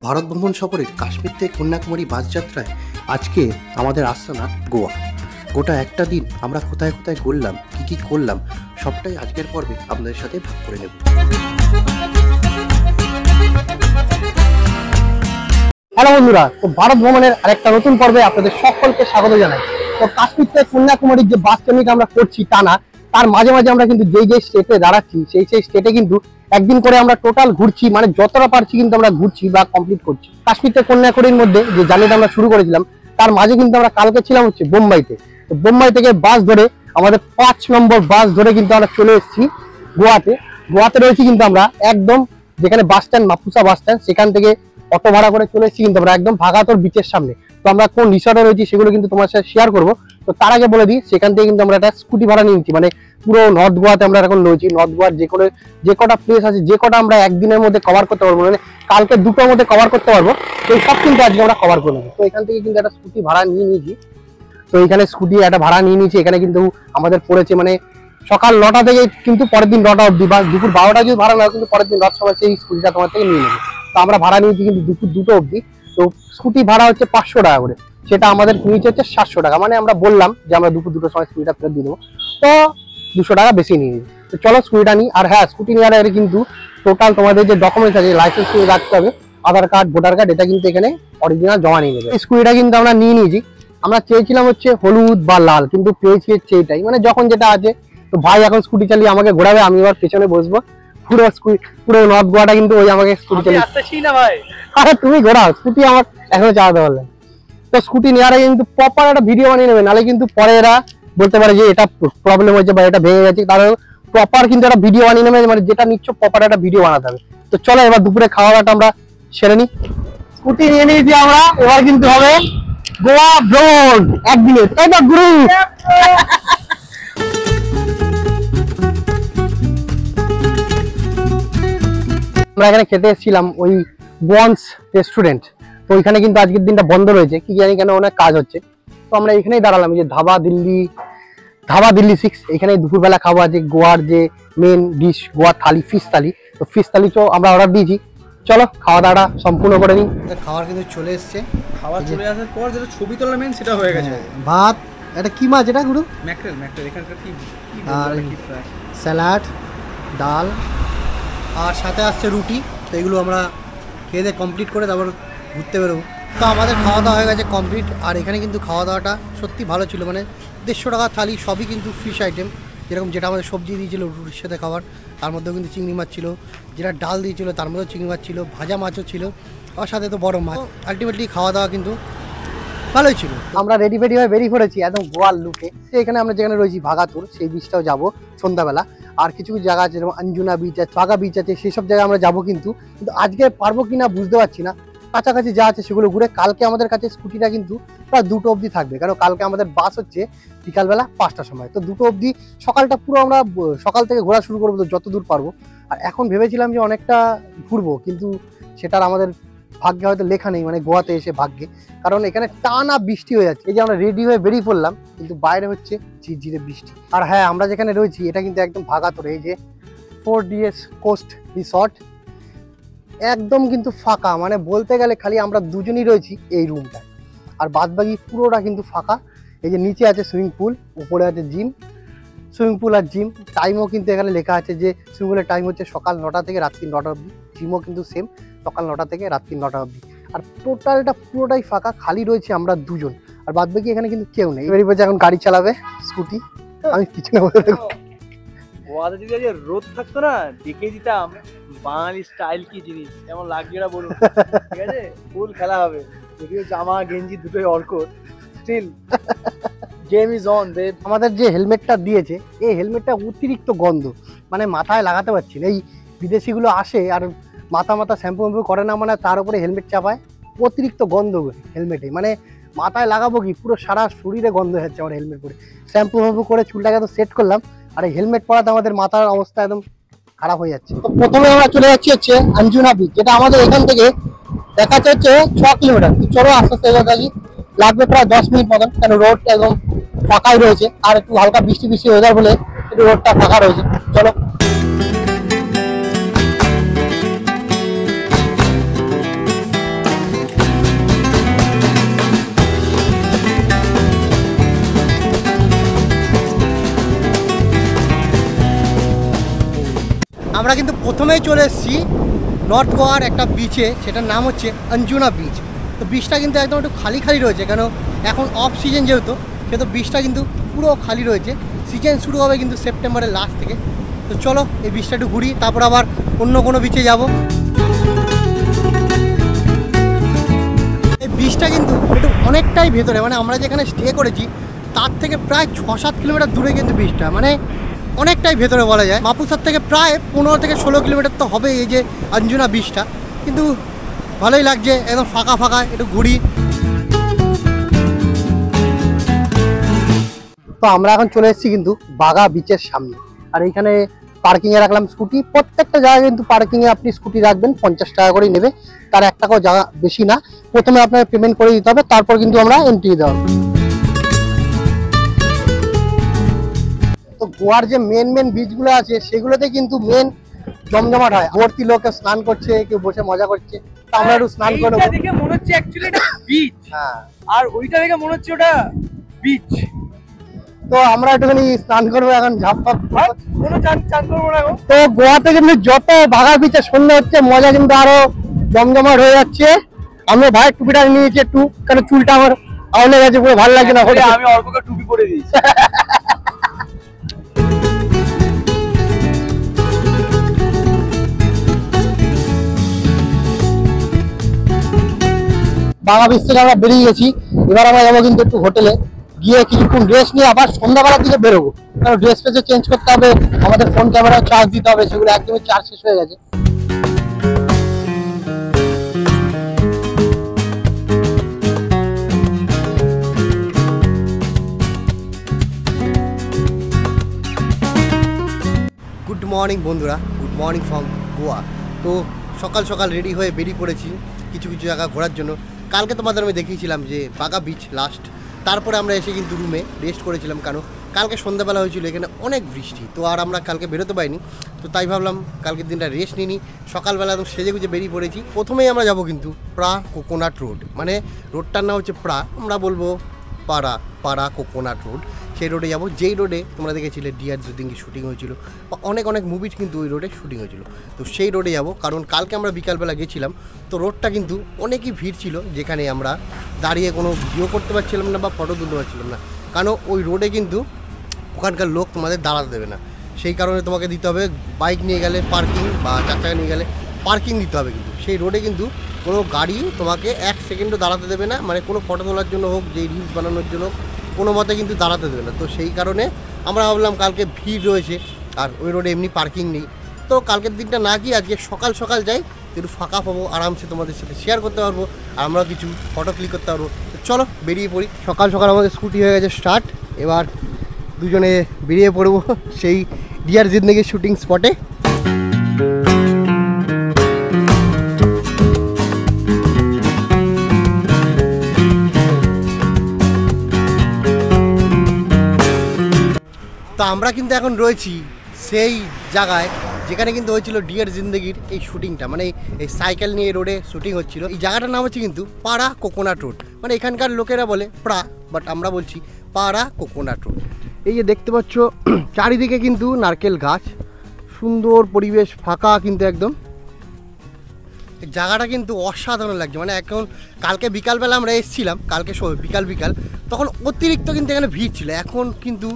ভারত ভ্রমণ সফরে কাশ্মীর থেকে কন্যাকুমারী বাস যাত্রায় আজকে আমাদের আস্তানা গোয়া। গোটা একটা দিন আমরা কোথায় কোথায় ঘুরলাম, কি করলাম, সবটাই আজকের পর্বে আপনাদের সাথে ভাগ করে নেব। হ্যালো বন্ধুরা, তো ভারত ভ্রমণের আরেকটা নতুন পর্বে আপনাদের সকলকে স্বাগত জানাই। তো কাশ্মীর থেকে কন্যাকুমারীর যে বাস জার্নিটা আমরা করছি টানা, তার মাঝে মাঝে আমরা কিন্তু যেই স্টেটে দাঁড়াচ্ছি সেই স্টেটে কিন্তু একদিন করে আমরা টোটাল ঘুরছি, মানে যতটা পারছি কিন্তু আমরা ঘুরছি বা কমপ্লিট করছি। কাশ্মীর থেকে কন্যাকুমারীর মধ্যে যে জার্নিটা আমরা শুরু করেছিলাম তার মাঝে কিন্তু আমরা কালকে ছিলাম হচ্ছে বোম্বাইতে। তো বোম্বাই থেকে বাস ধরে আমাদের 5 নম্বর বাস ধরে কিন্তু আমরা চলে এসেছি গোয়াতে রয়েছি কিন্তু আমরা একদম যেখানে bus stand, Mapusa bus stand, সেখান থেকে অটো ভাড়া করে চলে এসেছি কিন্তু আমরা একদম ভাগাতোর বিচের সামনে। তো আমরা কোন রিসর্টে রয়েছি সেগুলো কিন্তু তোমার সাথে শেয়ার করবো। তো তার আগে বলে দিই, সেখান থেকে কিন্তু আমরা একটা স্কুটি ভাড়া নিয়েছি, মানে পুরো নর্থ গোয়াতে আমরা এখন রয়েছি। নর্থ গোয়ার যে কটা প্লেস আছে, যে কটা আমরা একদিনের মধ্যে কভার করতে পারবো, মানে কালকে দুটোর মধ্যে কভার করতে পারবো, সেই সব কিন্তু আজকে আমরা কভার করে নেবো। তো এখান থেকে কিন্তু একটা স্কুটি ভাড়া নিয়ে নিয়েছি। তো এখানে স্কুটি একটা ভাড়া নিয়ে নিয়েছি। এখানে কিন্তু আমাদের পড়েছে মানে সকাল 9টা থেকে কিন্তু পরের দিন 9টা অবধি, বা দুপুর 12টা যদি ভাড়া নাও কিন্তু পরের দিন 10 সময় সেই স্কুটিটা তোমার থেকে নিয়ে নেবে। তো আমরা ভাড়া নিয়েছি কিন্তু দুপুর 2টো অবধি। তো স্কুটি ভাড়া হচ্ছে 500 টাকা করে, সেটা আমাদের নিচে হচ্ছে 700 টাকা। মানে আমরা বললাম যে আমরা দুপুর 2টোর সময় স্কুটিটা ফেরত দিয়ে দেবো, তো 200 টাকা বেশি নিয়ে নিই। তো চলো স্কুটিটা নিই। আর হ্যাঁ, স্কুটি নেওয়ার আগে কিন্তু টোটাল তোমাদের যে ডকুমেন্টস আছে, লাইসেন্স নিয়ে রাখতে হবে, আধার কার্ড, ভোটার কার্ড, এটা কিন্তু এখানে অরিজিনাল জমা নিয়ে নেবে। স্কুটিটা কিন্তু আমরা নিয়ে নিয়েছি। আমরা চেয়েছিলাম হচ্ছে হলুদ বা লাল, কিন্তু পেয়েছি হচ্ছে এটাই, মানে যখন যেটা আছে। তো ভাই এখন স্কুটি চালিয়ে আমাকে ঘোরাবে, আমি এবার পেছনে বসবো। পুরো নর্থ গোয়াটা কিন্তু ওই আমাকে স্কুটি চালিয়ে, আরে তুমি ঘোরাও, স্কুটি আমার এখনো চালাতে পারলেন। তো স্কুটি নেওয়ার আগে কিন্তু প্রপার একটা ভিডিও বানিয়ে নেবে, নাহলে কিন্তু পরে এরা বলতে পারে যে এটা প্রবলেম হয়েছে বা এটা ভেঙে গেছে। কারণ প্রপার কিন্তু একটা ভিডিও বানিয়ে নেবে, মানে যেটা নিচ্ছ প্রপার একটা ভিডিও বানাতে হবে। তো চলো এবার দুপুরে খাওয়া দাওয়াটা আমরা সেরে নিই। স্কুটি নিয়ে নিয়েছি আমরা, এবার কিন্তু হবে গোয়া ভ্রমণ একদিনের, তাই না গুরু? আমরা এখানে খেতে এসেছিলাম ওই বন্স রেস্টুরেন্ট। তো ওইখানে কিন্তু আজকের দিনটা বন্ধ রয়েছে, কি জানি কেন, অনেক কাজ হচ্ছে। তো আমরা এখানেই দাঁড়ালাম, যে ধাবা দিল্লি 6, এখানে দুপুরবেলা খাবো। আছে গোয়ার যে মেন ডিশ, গোয়ার থালি, ফিশ থালি। তো ফিশ থালি তো আমরা অর্ডার দিয়েছি। চলো খাওয়া দাওয়াটা সম্পূর্ণ করে নিই। খাবার কিন্তু চলে এসছে। খাবার চলে আসার পর যেটা ছবি তোলা মেন সেটা হয়ে গেছে। ভাত, এটা কি মাছ এটা গুরু? ম্যাকরেল এখানকার কি, আর স্যালাড, ডাল, আর সাথে আসছে রুটি। তো এগুলো আমরা খেয়ে দিয়ে কমপ্লিট করে তারপর ঘুরতে বেরোবো। তো আমাদের খাওয়া দাওয়া হয়ে গেছে কমপ্লিট। আর এখানে কিন্তু খাওয়া দাওয়াটা সত্যি ভালো ছিল, মানে 150 টাকা থালি, সবই কিন্তু ফিশ আইটেম। যেরকম যেটা আমাদের সবজি দিয়েছিল রুটির সাথে খাবার, তার মধ্যেও কিন্তু চিংড়ি মাছ ছিল। যেটা ডাল দিয়েছিল তার মধ্যেও চিংড়ি মাছ ছিল, ভাজা মাছও ছিল, আর সাথে তো বড় মাছ। আলটিমেটলি খাওয়া দাওয়া কিন্তু ভালোই ছিল। আমরা রেডি হয়ে বেরিয়ে পড়েছি একদম গোয়ার লুকে। এখানে আমরা যেখানে রয়েছি ভাগাতুর, সেই বিচটাও যাবো সন্ধ্যাবেলা। আর কিছু জায়গা আছে যেমন অঞ্জুনা বিচ আছে, বাগা বিচ আছে, সেই সব জায়গায় আমরা যাবো। কিন্তু আজকে পারবো কিনা বুঝতে পারছি না। কাছাকাছি যা আছে সেগুলো ঘুরে কালকে আমাদের কাছে স্কুটিটা কিন্তু প্রায় 2টো অবধি থাকবে, কারণ কালকে আমাদের বাস হচ্ছে বিকালবেলা 5টার সময়। তো 2টো অবধি সকালটা পুরো আমরা সকাল থেকে ঘোরা শুরু করবো, তো যত দূর পারবো। আর এখন ভেবেছিলাম যে অনেকটা ঘুরবো, কিন্তু সেটার আমাদের ভাগ্যে হয়তো লেখা নেই, মানে গোয়াতে এসে ভাগ্যে। কারণ এখানে টানা বৃষ্টি হয়ে যাচ্ছে। এই যে আমরা রেডি হয়ে বেরিয়ে পড়লাম, কিন্তু বাইরে হচ্ছে ঝিরঝিরে বৃষ্টি। আর হ্যাঁ, আমরা যেখানে রয়েছি এটা কিন্তু একদম ভাগাতোরে, এই যে 4DS কোস্ট রিসর্ট, একদম কিন্তু ফাঁকা। মানে বলতে গেলে খালি আমরা দুজনই রয়েছি এই রুমটা, আর বাদবাকি পুরোটা কিন্তু ফাঁকা। এই যে নিচে আছে সুইমিং পুল, উপরে আছে জিম, সুইমিং পুল আর জিম। টাইমও কিন্তু এখানে লেখা আছে যে সুইমিং পুলের টাইম হচ্ছে সকাল 9টা থেকে রাত্রি 9টা অবধি। জিমও কিন্তু সেম, সকাল 9টা থেকে রাত্রি 9টা অবধি। আর টোটালটা পুরোটাই ফাঁকা, খালি রয়েছে আমরা দুজন, আর বাদবাকি এখানে কিন্তু কেউ নেই। এবারে বলছে এখন গাড়ি চালাবে স্কুটি, আমি পিছনে বসে থাকবো। গোয়াতে যদি আজ রোদ থাকতো না, দেখে দিতাম বাঙালি স্টাইল কি জিনিস, কেমন লাগছে না বলুন। ঠিক আছে, ফুল খেলা হবে, যদিও জামা গেঞ্জি দুটোই অর্কর, স্টিল গেম ইজ অন। আমাদের যে হেলমেটটা দিয়েছে, এই হেলমেটটা অতিরিক্ত গন্ধ, মানে মাথায় লাগাতে পারছি না। এই বিদেশিগুলো আসে আর মাথা শ্যাম্পু করে না, মানে তার উপরে হেলমেট চাপায়, অতিরিক্ত গন্ধ হেলমেটে। মানে মাথায় লাগাবো কি, পুরো সারা শরীরে গন্ধ হচ্ছে আমার হেলমেট পরে। শ্যাম্পু করে চুলটাকে তো সেট করলাম, আর এই হেলমেট পরাতে আমাদের মাথার অবস্থা একদম খারাপ হয়ে যাচ্ছে। তো প্রথমে আমরা চলে যাচ্ছি হচ্ছে অঞ্জুনা বিচ, যেটা আমাদের এখান থেকে দেখাচ্ছে হচ্ছে 6 কিলোমিটার। তো চলো আস্তে আস্তে এগোতে লাগবে প্রায় 10 মিনিট মতন, কারণ রোড একদম ফাঁকাই রয়েছে। আর একটু হালকা বৃষ্টি ওয়েদার বলে একটু রোডটা ফাঁকা রয়েছে। চলো। প্রথমেই চলে এসেছি নর্থ গোয়ার একটা বিচে, সেটার নাম হচ্ছে অঞ্জুনা বিচ। তো বিচটা কিন্তু একদম একটু খালি খালি রয়েছে, কেন এখন অফ সিজন যেহেতু, সেহেতু বিচটা কিন্তু পুরো খালি রয়েছে। সিজন শুরু হবে কিন্তু সেপ্টেম্বরের লাস্ট থেকে। তো চলো এই বিচটা একটু ঘুরি, তারপর আবার অন্য কোনো বিচে যাব। এই বিচটা কিন্তু একটু অনেকটাই ভেতরে, মানে আমরা যেখানে স্টে করেছি তার থেকে প্রায় 6-7 কিলোমিটার দূরে কিন্তু বিচটা, মানে অনেকটাই ভেতরে বলা যায়। মাপুসার থেকে প্রায় 15 থেকে 16 কিলোমিটার তো হবে এই যে অঞ্জুনা বিচটা। কিন্তু ভালোই লাগছে, একদম ফাঁকা ফাঁকা, একটু ঘুরি। তো আমরা এখন চলে এসেছি কিন্তু বাগা বিচের সামনে, আর এইখানে পার্কিংয়ে রাখলাম স্কুটি। প্রত্যেকটা জায়গায় কিন্তু পার্কিংয়ে আপনি স্কুটি রাখবেন 50 টাকা করেই নেবে, তার 1 টাকাও জায়গা বেশি না। প্রথমে আপনাকে পেমেন্ট করে দিতে হবে, তারপর কিন্তু আমরা এন্ট্রি দিতে হবে। তো গোয়ার যে মেন বিচগুলো আছে সেগুলোতে কিন্তু মেন জমজমাট হয়, ভর্তি লোকে স্নান করছে, কেউ বসে মজা করছে। তো আমরা একটু স্নান করে নেবো। দেখে মনে হচ্ছে অ্যাকচুয়ালি এটা বিচ, হ্যাঁ, আর ওইটা দেখে মনে হচ্ছে ওটা বিচ। তো আমরা একটুখানি স্নান করবো এখন, ঝাপটাপ কোনো চান করবো না এখন। তো গোয়াতে কিন্তু যত বাগা বিচে সন্ধ্যা হচ্ছে, মজা কিন্তু আরো জমজমাট হয়ে যাচ্ছে। আমরা ভাই টুপিটা নিয়েছি একটু, কারণ চুলটা আমার আউলে গেছে, পুরো ভালো লাগছে না। আমি অল্পকে টুপি পরে দিয়েছি। বাগা বিচ থেকে আমরা বেরিয়ে গেছি। এবার আমরা যাবো কিন্তু একটু হোটেলে, গিয়ে কিছুক্ষণ ড্রেস নিয়ে আবার সন্ধ্যাবেলার দিকে বেরোবো, কারণ ড্রেস ফ্রেসে চেঞ্জ করতে হবে, আমাদের ফোন ক্যামেরা চার্জ দিতে হবে, সেগুলো একদমই চার্জ শেষ হয়ে গেছে। গুড মর্নিং বন্ধুরা, গুড মর্নিং ফ্রম গোয়া। তো সকাল সকাল রেডি হয়ে বেরিয়ে পড়েছি কিছু কিছু জায়গা ঘোরার জন্য। কালকে তোমাদের আমি দেখিয়েছিলাম যে বাগা বিচ লাস্ট, তারপরে আমরা এসে কিন্তু রুমে রেস্ট করেছিলাম, কারণ কালকে সন্ধ্যাবেলা হয়েছিল এখানে অনেক বৃষ্টি। তো আর আমরা কালকে বেরোতে পারিনি, তো তাই ভাবলাম কালকের দিনটা রেস্ট নিই। সকালবেলা একদম সেজে গুজে বেরিয়ে পড়েছি। প্রথমেই আমরা যাব কিন্তু প্রা কোকোনাট রোড, মানে রোডটার নাম হচ্ছে প্রা, আমরা বলবো পাড়া কোকোনাট রোড। সেই রোডে যাবো, যেই রোডে তোমরা দেখেছিলে ডিয়ার জুদিঙ্গি শুটিং হয়েছিল, বা অনেক মুভি কিন্তু ওই রোডে শুটিং হয়েছিল। তো সেই রোডে যাব, কারণ কালকে আমরা বিকালবেলা গেছিলাম, তো রোডটা কিন্তু অনেকই ভিড় ছিল, যেখানে আমরা দাঁড়িয়ে কোনো ভিডিও করতে পারছিলাম না বা ফটো তুলতে পারছিলাম না, কারণ ওই রোডে কিন্তু ওখানকার লোক তোমাদের দাঁড়াতে দেবে না। সেই কারণে তোমাকে দিতে হবে, বাইক নিয়ে গেলে পার্কিং বা 4 চাকা নিয়ে গেলে পার্কিং দিতে হবে। কিন্তু সেই রোডে কিন্তু কোনো গাড়ি তোমাকে 1 সেকেন্ডও দাঁড়াতে দেবে না, মানে কোনো ফটো তোলার জন্য হোক, যে রিলস বানানোর জন্য, কোনো মতে কিন্তু দাঁড়াতে দেবে না। তো সেই কারণে আমরা ভাবলাম কালকে ভিড় রয়েছে আর ওই রোডে এমনি পার্কিং নেই, তো কালকের দিনটা না গিয়ে আজকে সকাল সকাল যাই, একটু ফাঁকা পাবো, আরামসে তোমাদের সাথে শেয়ার করতে পারবো, আর আমরা কিছু ফটো ক্লিক করতে পারবো। তো চলো বেরিয়ে পড়ি। সকাল সকাল আমাদের স্কুটি হয়ে গেছে স্টার্ট, এবার দুজনে বেরিয়ে পড়বো সেই ডিয়ার জিন্দেগির শুটিং স্পটে। তো আমরা কিন্তু এখন রয়েছি সেই জায়গায় যেখানে কিন্তু হয়েছিল ডিয়ার জিন্দেগির এই শুটিংটা, মানে এই সাইকেল নিয়ে রোডে শুটিং হচ্ছিল। এই জায়গাটার নাম হচ্ছে কিন্তু পাড়া কোকোনাট রোড, মানে এখানকার লোকেরা বলে প্রা, বাট আমরা বলছি পাড়া কোকোনাট রোড। এই যে দেখতে পাচ্ছ চারিদিকে কিন্তু নারকেল গাছ, সুন্দর পরিবেশ, ফাঁকা কিন্তু একদম। জায়গাটা কিন্তু অসাধারণ লাগছে, মানে এখন কালকে বিকালবেলা আমরা এসেছিলাম, কালকে বিকাল তখন অতিরিক্ত কিন্তু এখানে ভিড় ছিল, এখন কিন্তু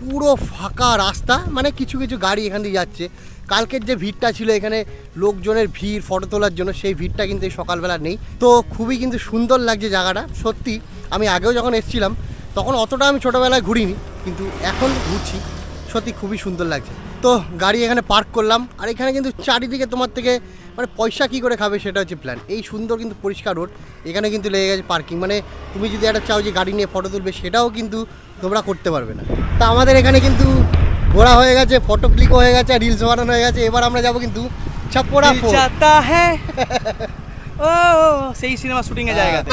পুরো ফাঁকা রাস্তা, মানে কিছু কিছু গাড়ি এখান দিয়ে যাচ্ছে। কালকের যে ভিড়টা ছিল এখানে লোকজনের ভিড় ফটো তোলার জন্য, সেই ভিড়টা কিন্তু এই সকালবেলা নেই। তো খুবই কিন্তু সুন্দর লাগছে জায়গাটা, সত্যি। আমি আগেও যখন এসেছিলাম তখন অতটা আমি ছোটোবেলায় ঘুরিনি, কিন্তু এখন ঘুরছি, সত্যি খুবই সুন্দর লাগছে। তো গাড়ি এখানে পার্ক করলাম, আর এখানে কিন্তু চারিদিকে তোমার থেকে মানে পয়সা কী করে খাবে সেটা হচ্ছে প্ল্যান। এই সুন্দর কিন্তু পরিষ্কার রোড, এখানে কিন্তু লেগে গেছে পার্কিং, মানে তুমি যদি একটা চাও যে গাড়ি নিয়ে ফটো তুলবে সেটাও কিন্তু তোমরা করতে পারবে না। তা আমাদের এখানে কিন্তু ঘোরা হয়ে গেছে, ফটো ক্লিকও হয়ে গেছে, রিলস বানানো হয়ে গেছে। এবার আমরা যাবো কিন্তু ছপ্পড়া ফোর্ট। ও সেই সিনেমা শুটিং এর জায়গাতে।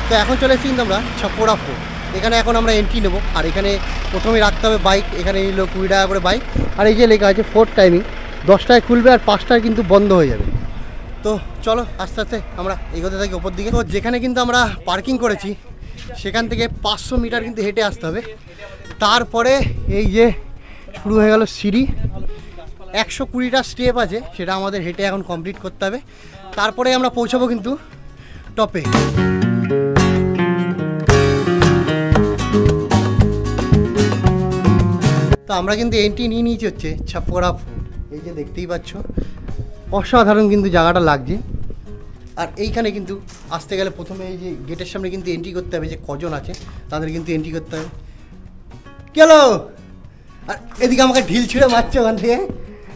তো এখন চলে এসেছি কিন্তু আমরা ছপ্পড়া ফোর্ট, এখানে এখন আমরা এন্ট্রি নেবো। আর এখানে প্রথমে রাখতে হবে বাইক, এখানে নিল 20 টাকা করে বাইক। আর এই যে লেখা আছে ফোর্ট টাইমিং, 10টায় খুলবে আর 5টায় কিন্তু বন্ধ হয়ে যাবে। তো চলো আস্তে আস্তে আমরা এগোতে থাকি ওপর দিকে। তো যেখানে কিন্তু আমরা পার্কিং করেছি সেখান থেকে 500 মিটার কিন্তু হেঁটে আসতে হবে। তারপরে এই যে শুরু হয়ে গেল সিঁড়ি, 120টা স্টেপ আছে, সেটা আমাদের হেঁটে এখন কমপ্লিট করতে হবে। তারপরে আমরা পৌঁছাবো কিন্তু টপে। তো আমরা কিন্তু এন্ট্রি নিয়ে নিয়েছি হচ্ছে ছাপড়া ফোর্ট। এই যে দেখতেই পাচ্ছ, অসাধারণ কিন্তু জায়গাটা লাগছে। আর এইখানে কিন্তু আসতে গেলে প্রথমে এই যে গেটের সামনে কিন্তু এন্ট্রি করতে হবে, যে কজন আছে তাদের কিন্তু এন্ট্রি করতে হবে। গেল। আর এদিকে আমাকে ঢিল ছুঁড়ে মারছে, ওখান থেকে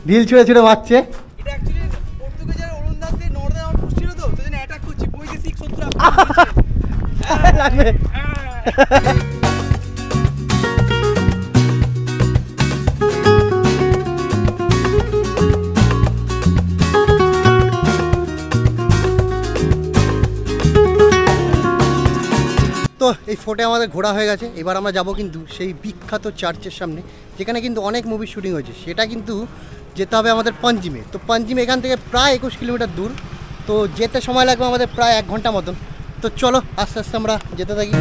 ঢিল ছুঁড়ে ছুঁড়ে মারছে। এটা অ্যাকচুয়ালি পর্তুগিজের ওলন্দাজ দিয়ে নর্দার্ন আউটপোস্ট ছিল, তো সেজন্য অ্যাটাক করছি বৈদেশিক শত্রু লাগবে। তো এই ফোর্টে আমাদের ঘোরা হয়ে গেছে। এবার আমরা যাব কিন্তু সেই বিখ্যাত চার্চের সামনে, যেখানে কিন্তু অনেক মুভি শুটিং হয়েছে। সেটা কিন্তু যেতে হবে আমাদের পাঞ্জিমে। তো পাঞ্জিমে এখান থেকে প্রায় 21 কিলোমিটার দূর। তো যেতে সময় লাগবে আমাদের প্রায় 1 ঘন্টা মতন। তো চলো আস্তে আস্তে আমরা যেতে থাকি।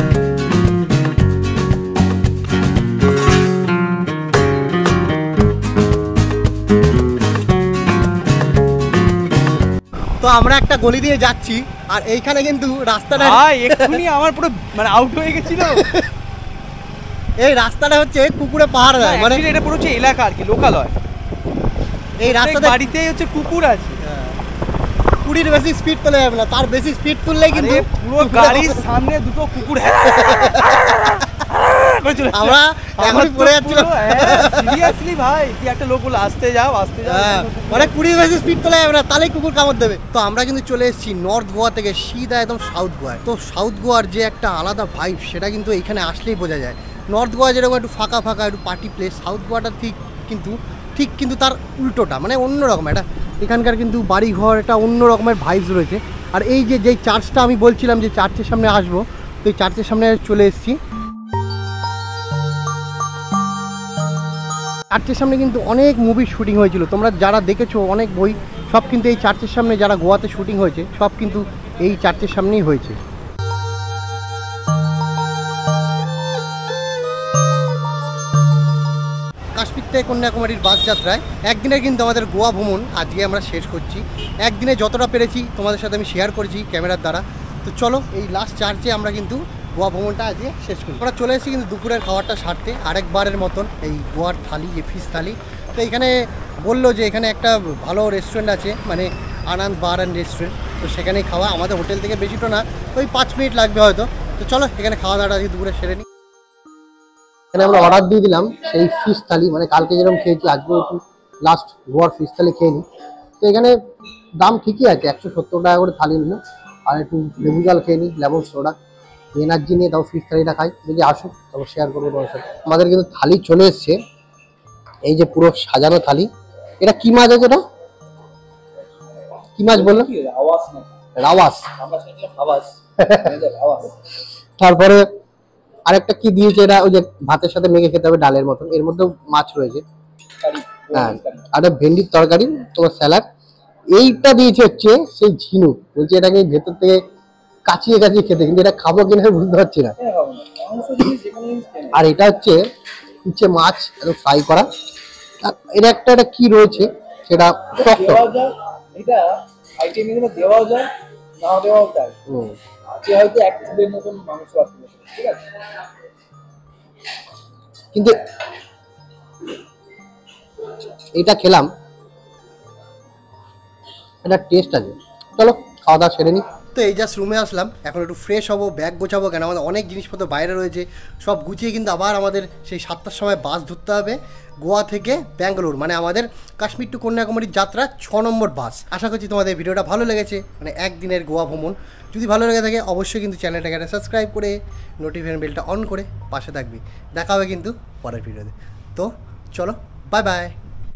তো আমরা একটা গলি দিয়ে যাচ্ছি, আর এইখানে কিন্তু রাস্তাটা এক্ষুনি আমার পুরো মানে আউট হয়ে গেছিল। এই রাস্তাটা হচ্ছে কুকুরে পাহাড় দেয়, মানে এটা পুরো হচ্ছে এলাকা আর কি, লোকাল হয়। এই রাস্তাতে বাড়িতেই হচ্ছে কুকুর আছে। 20-র বেশি স্পিড তোলা যাবে না, তার বেশি স্পিড তুললেই কিন্তু পুরো গাড়ির সামনে দুটো কুকুর আমরা এখনই পড়ে যাচ্ছিলাম। সিরিয়াসলি ভাই, কি একটা লোক বলে আসতে যাও আসতে যাও, মানে 20-র বেশি স্পিড তোলা যাবে না, তাহলেই কুকুর কামড় দেবে। তো আমরা কিন্তু চলে এসেছি নর্থ গোয়া থেকে সিধা একদম সাউথ গোয়ায়। তো সাউথ গোয়ার যে একটা আলাদা ভাইব, সেটা কিন্তু এখানে আসলেই বোঝা যায়। নর্থ গোয়া যেরকম একটু ফাঁকা ফাঁকা একটু পার্টি প্লেস, সাউথ গোয়াটা ঠিক কিন্তু তার উল্টোটা, মানে অন্যরকম একটা এখানকার কিন্তু বাড়ি ঘর একটা অন্য রকমের ভাইবস রয়েছে। আর এই যে যেই চার্চটা আমি বলছিলাম যে চার্চের সামনে আসবো, তো এই চার্চের সামনে চলে এসেছি। চার্চের সামনে কিন্তু অনেক মুভির শুটিং হয়েছিল, তোমরা যারা দেখেছো অনেক বই, সব কিন্তু এই চার্চের সামনে, যারা গোয়াতে শুটিং হয়েছে সব কিন্তু এই চার্চের সামনেই হয়েছে। কাশ্মীর থেকে কন্যাকুমারীর বাস যাত্রায় একদিনের কিন্তু আমাদের গোয়া ভ্রমণ আজকে আমরা শেষ করছি। একদিনে যতটা পেরেছি তোমাদের সাথে আমি শেয়ার করেছি ক্যামেরার দ্বারা। তো চলো এই লাস্ট চার্চে আমরা কিন্তু গোয়া ভ্রমণটা আজকে শেষ করি। আমরা চলে এসেছি কিন্তু দুপুরের খাবারটা সারতে, আরেকবারের মতন এই গোয়ার থালি, যে ফিশ থালি। তো এখানে বললো যে এখানে একটা ভালো রেস্টুরেন্ট আছে, মানে আনন্দ বার অ্যান্ড রেস্টুরেন্ট। তো সেখানেই খাওয়া, আমাদের হোটেল থেকে বেশি তো না, ওই 5 মিনিট লাগবে হয়তো। তো চলো এখানে খাওয়া দাওয়াটা আজকে দুপুরে সেরে নিই। এখানে আমরা অর্ডার দিয়ে দিলাম সেই ফিশ থালি, মানে কালকে যেরকম খেয়েছি আজকে একটু লাস্ট গোয়ার ফিশ থালি খেয়ে নিই। তো এখানে দাম ঠিকই আছে, 170 টাকা করে থালি নিল। আর একটু লেবু জল খেয়ে নিই, লেমন সোডা, এনার্জি নিয়ে তাও ফিশ থালিটা খাই। যদি আসুক তারপর শেয়ার করবো তোমার সাথে। আমাদের কিন্তু থালি চলে এসছে, এই যে পুরো সাজানো থালি। এটা কি মাছ আছে? এটা কি মাছ বললো? রাওয়াস। তারপরে আরেকটা কি দিয়েছে, এটা ওই যে ভাতের সাথে মেখে খেতে হবে, ডালের মতন। এর মধ্যেও মাছ রয়েছে, হ্যাঁ। আর ভেন্ডির তরকারি, তোমার স্যালাড। এইটা দিয়েছে হচ্ছে সেই ঝিনুক, বলছে এটাকে ভেতর থেকে কাচিয়ে কাচিয়ে খেতে, কিন্তু এটা খাবো কিনা বুঝতে পারছি না। আর এটা হচ্ছে মাছ একদম ফ্রাই করা। এটা একটা কি রয়েছে সেটা এটা আইটেম এগুলো দেওয়াও যায়, না দেওয়াও যায়। যে হয়তো এক কিলোর মতন মাংস আছে, ঠিক আছে। কিন্তু এটা খেলাম, এটা টেস্ট আছে। চলো খাওয়া দাওয়া সেরে নিই। তো এই জাস্ট রুমে আসলাম, এখন একটু ফ্রেশ হবো, ব্যাগ গোছাবো, কেন আমাদের অনেক জিনিসপত্র বাইরে রয়েছে। সব গুছিয়ে কিন্তু আবার আমাদের সেই 7টার সময় বাস ধরতে হবে গোয়া থেকে ব্যাঙ্গালোর, মানে আমাদের কাশ্মীর টু কন্যাকুমারীর যাত্রা 6 নম্বর বাস। আশা করছি তোমাদের ভিডিওটা ভালো লেগেছে, মানে একদিনের গোয়া ভ্রমণ। যদি ভালো লেগে থাকে অবশ্যই কিন্তু চ্যানেলটাকে সাবস্ক্রাইব করে নোটিফিকেশন বেলটা অন করে পাশে থাকবি। দেখা হবে কিন্তু পরের ভিডিওতে। তো চলো, বাই বাই।